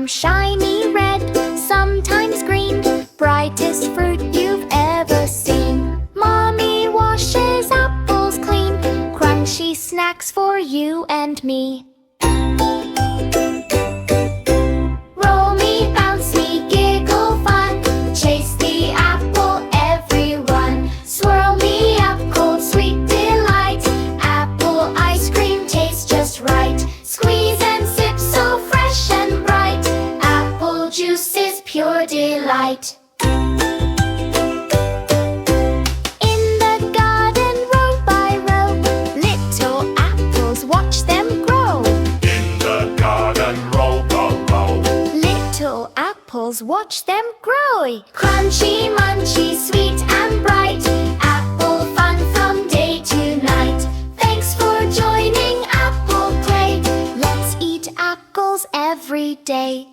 shiny red, sometimes green, brightest fruit you've ever seen. Mommy washes apples clean, crunchy snacks for you and me. Roll me, bounce me, giggle fun, chase the apple, everyone. Swirl me up, cold sweet delight, apple ice cream tastes just right. Squeeze and sip so fresh and bright, apple juice is pure delight. In the garden, row by row, little apples, watch them grow. In the garden, row, row, row. Little apples, watch them grow. Crunchy, munchy, sweet and bright, apple fun from day to night. Thanks for joining Apple Play, let's eat apples every day.